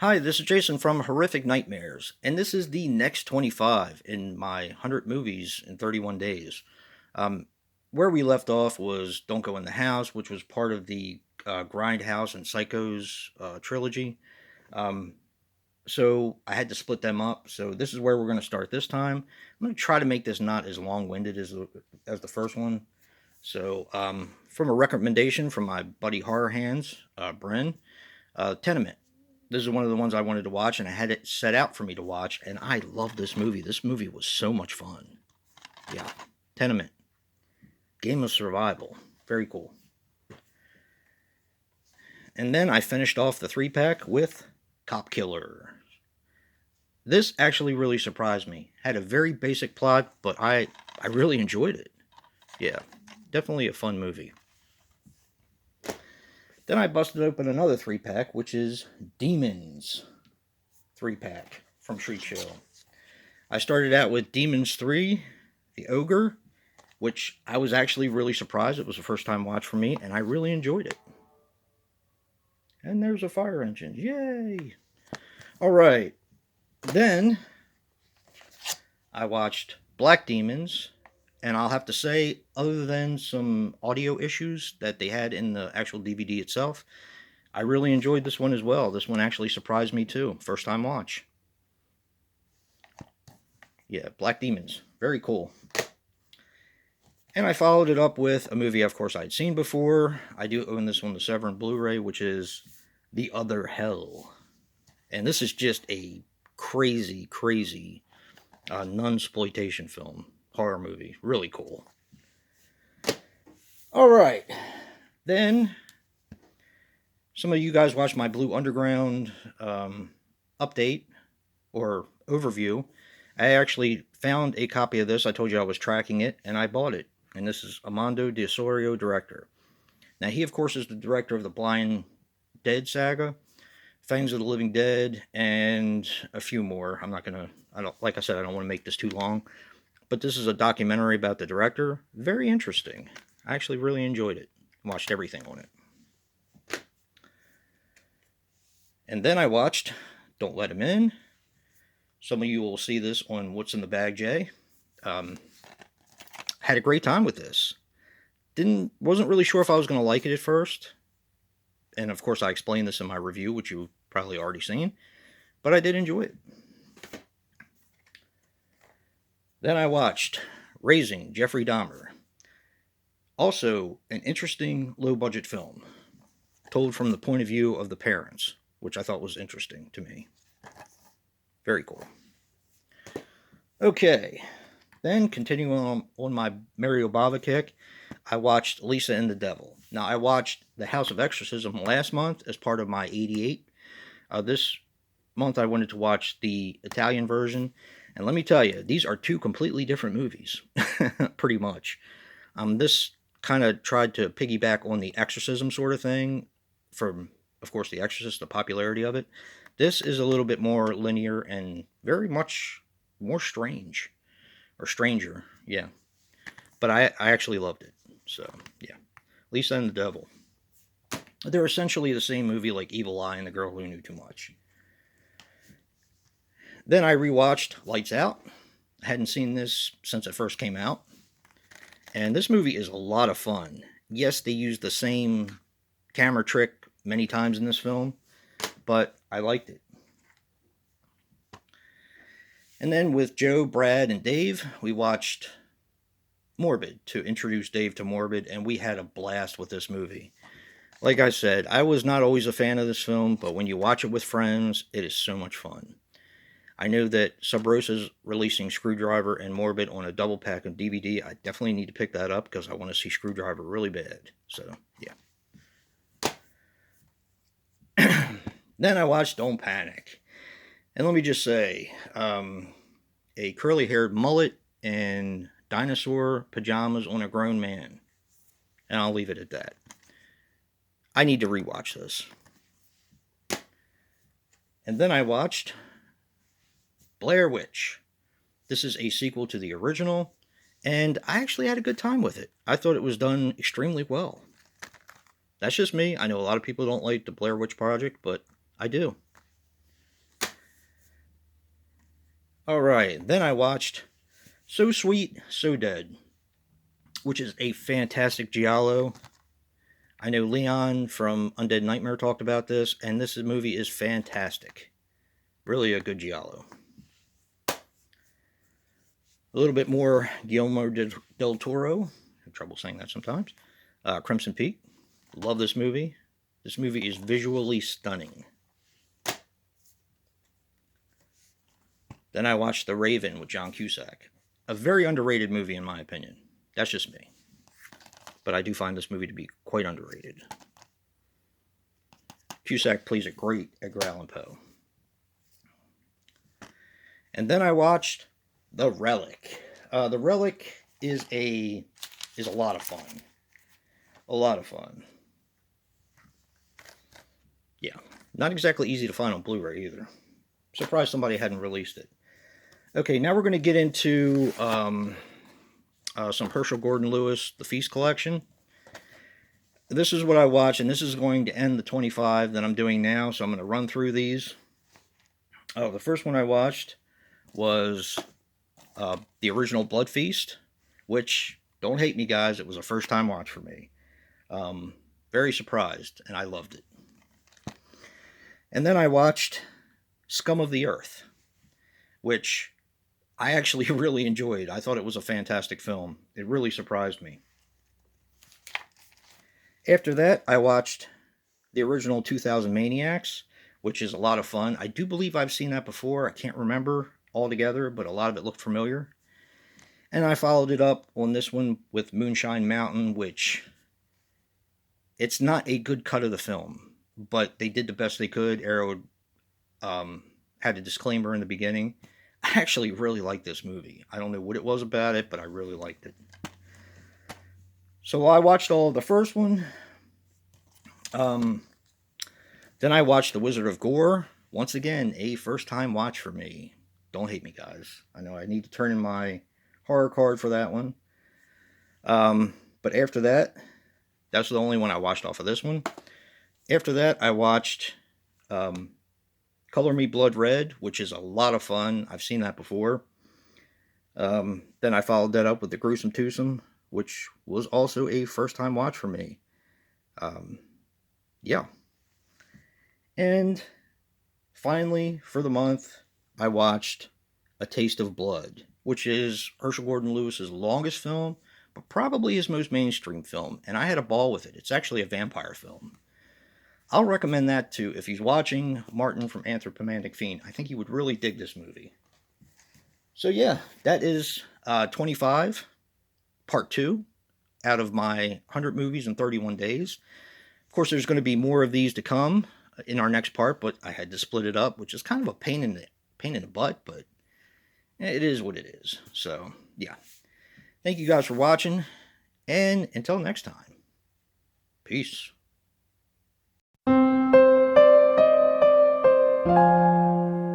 Hi, this is Jason from Horrific Nightmares, and this is the next 25 in my 100 movies in 31 days. Um, where we left off was Don't Go in the House, which was part of the Grindhouse and Psychos trilogy. Um, so I had to split them up. So this is where we're going to start this time. I'm going to try to make this not as long-winded as the first one. So from a recommendation from my buddy Horror Hands, Bryn, Tenement. This is one of the ones I wanted to watch, and I had it set out for me to watch, and I love this movie. This movie was so much fun. Yeah. Tenement. Game of Survival. Very cool. And then I finished off the 3-pack with Cop Killer. This actually really surprised me. Had a very basic plot, but I really enjoyed it. Yeah. Definitely a fun movie. Then I busted open another 3-pack, which is Demons 3-pack from Street Show. I started out with Demons 3, The Ogre, which I was actually really surprised. It was a first time watch for me, and I really enjoyed it. And there's a fire engine. Yay! All right. Then I watched Black Demons, and I'll have to say, other than some audio issues that they had in the actual DVD itself, I really enjoyed this one as well. This one actually surprised me too. First time watch. Yeah, Black Demons. Very cool. And I followed it up with a movie, of course, I'd seen before. I do own this on the Sovereign Blu-ray, which is The Other Hell. And this is just a crazy, crazy nunsploitation film. Horror movie. Really cool. All right. Then, some of you guys watched my Blue Underground update or overview. I actually found a copy of this. I told you I was tracking it, and I bought it. And this is Armando de Osorio, director. Now, he, of course, is the director of the Blind Dead saga, Fangs of the Living Dead, and a few more. Like I said, I don't want to make this too long. But this is a documentary about the director. Very interesting. I actually really enjoyed it. Watched everything on it. And then I watched Don't Let Him In. Some of you will see this on What's in the Bag, Jay. Had a great time with this. Wasn't really sure if I was going to like it at first. And of course I explained this in my review, which you've probably already seen. But I did enjoy it. Then I watched Raising Jeffrey Dahmer. Also, an interesting low-budget film, told from the point of view of the parents, which I thought was interesting to me. Very cool. Okay, then continuing on my Mario Bava kick, I watched Lisa and the Devil. Now, I watched The House of Exorcism last month as part of my 88. This month I wanted to watch the Italian version. And let me tell you, these are two completely different movies, pretty much. This kind of tried to piggyback on the Exorcism sort of thing from, of course, The Exorcist, the popularity of it. This is a little bit more linear and very much more strange. Or stranger, yeah. But I actually loved it. So, yeah. Lisa and the Devil. They're essentially the same movie like Evil Eye and The Girl Who Knew Too Much. Then I rewatched Lights Out. I hadn't seen this since it first came out. And this movie is a lot of fun. Yes, they use the same camera trick many times in this film, but I liked it. And then with Joe, Brad, and Dave, we watched Morbid to introduce Dave to Morbid, and we had a blast with this movie. Like I said, I was not always a fan of this film, but when you watch it with friends, it is so much fun. I know that Sub Rosa's releasing Screwdriver and Morbid on a double pack of DVD. I definitely need to pick that up because I want to see Screwdriver really bad. So, yeah. Then I watched Don't Panic. And let me just say, a curly-haired mullet and dinosaur pajamas on a grown man. And I'll leave it at that. I need to rewatch this. And then I watched Blair Witch. This is a sequel to the original, and I actually had a good time with it. I thought it was done extremely well. That's just me. I know a lot of people don't like the Blair Witch Project, but I do. Alright, then I watched So Sweet, So Dead, which is a fantastic giallo. I know Leon from Undead Nightmare talked about this, and this movie is fantastic. Really a good giallo. A little bit more Guillermo del Toro. I have trouble saying that sometimes. Crimson Peak. Love this movie. This movie is visually stunning. Then I watched The Raven with John Cusack. A very underrated movie in my opinion. That's just me. But I do find this movie to be quite underrated. Cusack plays it great at Allan Poe. And then I watched The Relic. The Relic is a lot of fun. A lot of fun. Yeah. Not exactly easy to find on Blu-ray either. Surprised somebody hadn't released it. Okay, now we're going to get into some Herschel Gordon Lewis, The Feast Collection. This is what I watched, and this is going to end the 25 that I'm doing now, so I'm going to run through these. The first one I watched was the original Blood Feast, which, don't hate me guys, it was a first-time watch for me. Very surprised, and I loved it. And then I watched Scum of the Earth, which I actually really enjoyed. I thought it was a fantastic film. It really surprised me. After that, I watched the original 2000 Maniacs, which is a lot of fun. I do believe I've seen that before. I can't remember altogether, but a lot of it looked familiar. And I followed it up on this one with Moonshine Mountain, which it's not a good cut of the film, but they did the best they could. Arrow had a disclaimer in the beginning. I actually really liked this movie. I don't know what it was about it, but I really liked it. So I watched all of the first one. Then I watched The Wizard of Gore. Once again, a first-time watch for me. Don't hate me, guys. I know I need to turn in my horror card for that one. But after that, that's the only one I watched off of this one. After that, I watched Color Me Blood Red, which is a lot of fun. I've seen that before. Then I followed that up with The Gruesome Twosome, which was also a first-time watch for me. Yeah. And finally, for the month, I watched A Taste of Blood, which is Herschel Gordon Lewis's longest film, but probably his most mainstream film, and I had a ball with it. It's actually a vampire film. I'll recommend that too. If he's watching, Martin from Anthropomanic Fiend, I think he would really dig this movie. So yeah, that is 25, part 2, out of my 100 movies in 31 days. Of course, there's going to be more of these to come in our next part, but I had to split it up, which is kind of a pain in the butt, but it is what it is. So, yeah. Thank you guys for watching, and until next time, peace.